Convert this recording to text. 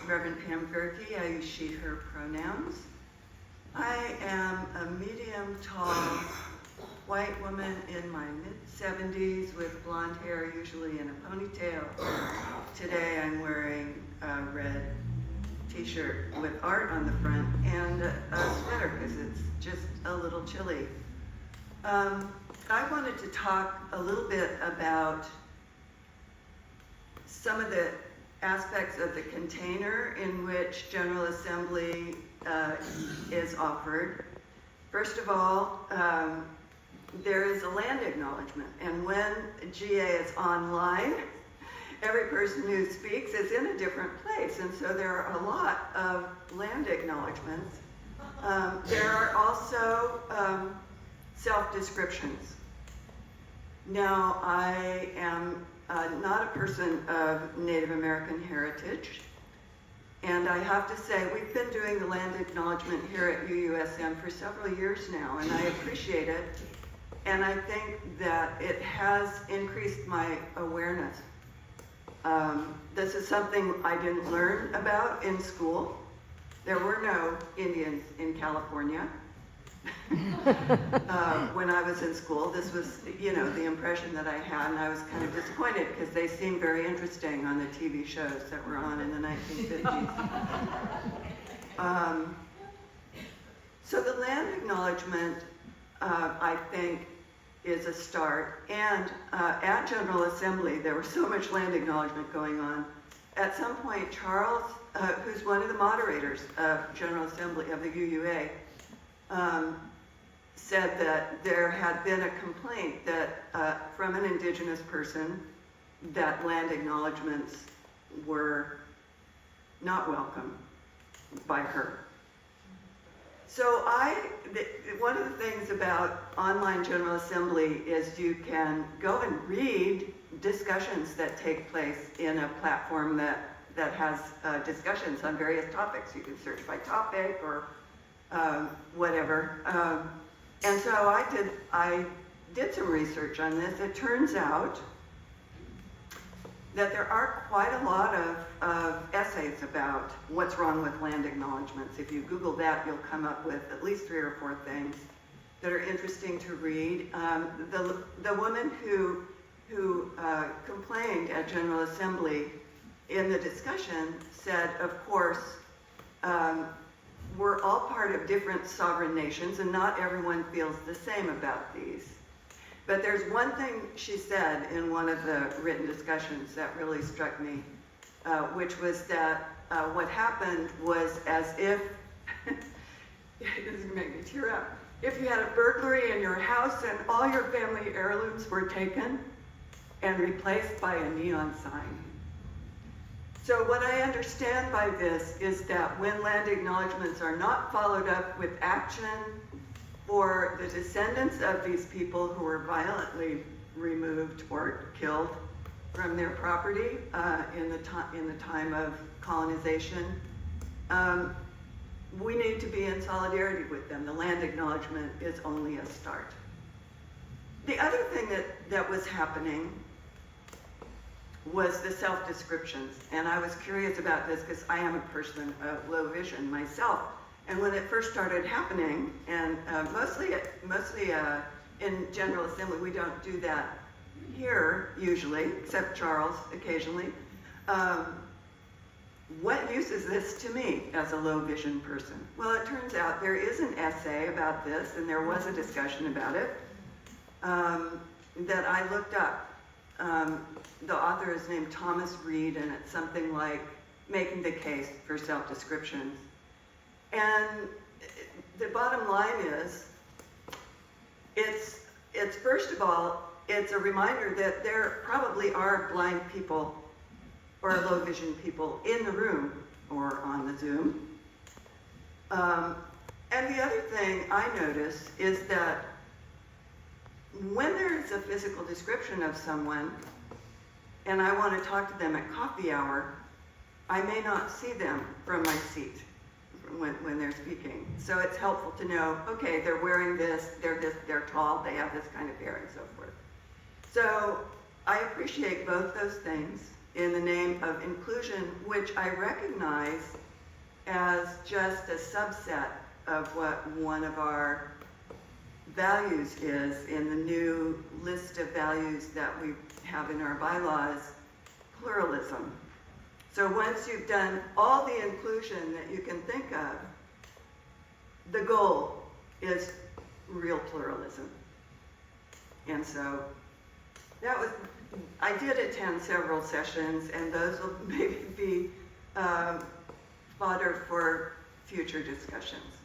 Reverend Pam Gehkre. I use she, her pronouns. I am a medium tall white woman in my mid-70s with blonde hair, usually in a ponytail. Today I'm wearing a red t-shirt with art on the front and a sweater because it's just a little chilly. I wanted to talk a little bit about some of the aspects of the container in which General Assembly is offered. First of all, there is a land acknowledgement, and when GA is online, every person who speaks is in a different place, and so there are a lot of land acknowledgements. There are also self-descriptions. Now, I am not a person of Native American heritage, and I have to say we've been doing the land acknowledgement here at UUSM for several years now, and I appreciate it, and I think that it has increased my awareness. This is something I didn't learn about in school. There were no Indians in California. When I was in school, this was, the impression that I had, and I was kind of disappointed because they seemed very interesting on the TV shows that were on in the 1950s. So the land acknowledgement, I think, is a start. And at General Assembly, there was so much land acknowledgement going on. At some point, Charles, who's one of the moderators of General Assembly of the UUA, said that there had been a complaint that from an indigenous person that land acknowledgements were not welcome by her. So one of the things about online General Assembly is you can go and read discussions that take place in a platform that has discussions on various topics. You can search by topic or whatever. And so I did some research on this. It turns out that there are quite a lot of essays about what's wrong with land acknowledgements. If you Google that, you'll come up with at least 3 or 4 things that are interesting to read. The woman who complained at General Assembly in the discussion said, of course, we're all part of different sovereign nations, and not everyone feels the same about these. But there's one thing she said in one of the written discussions that really struck me, which was that what happened was as if, this is gonna make me tear up, if you had a burglary in your house and all your family heirlooms were taken and replaced by a neon sign. So what I understand by this is that when land acknowledgements are not followed up with action for the descendants of these people who were violently removed or killed from their property in the time of colonization, we need to be in solidarity with them. The land acknowledgement is only a start. The other thing that was happening was the self-descriptions. And I was curious about this because I am a person of low vision myself. And when it first started happening, and mostly in General Assembly, we don't do that here usually, except Charles occasionally. What use is this to me as a low vision person? Well, it turns out there is an essay about this, and there was a discussion about it that I looked up. The author is named Thomas Reed, and it's something like Making the Case for Self-Descriptions. And the bottom line is, it's first of all, it's a reminder that there probably are blind people or low vision people in the room or on the Zoom. And the other thing I notice is that when there is a physical description of someone and I want to talk to them at coffee hour, I may not see them from my seat when they're speaking. So it's helpful to know, okay, they're wearing this, they're tall, they have this kind of hair and so forth. So I appreciate both those things. in the name of inclusion, which I recognize as just a subset of what one of our values is in the new list of values that we have in our bylaws, pluralism. So once you've done all the inclusion that you can think of, the goal is real pluralism. And so that was, I did attend several sessions, and those will maybe be fodder for future discussions.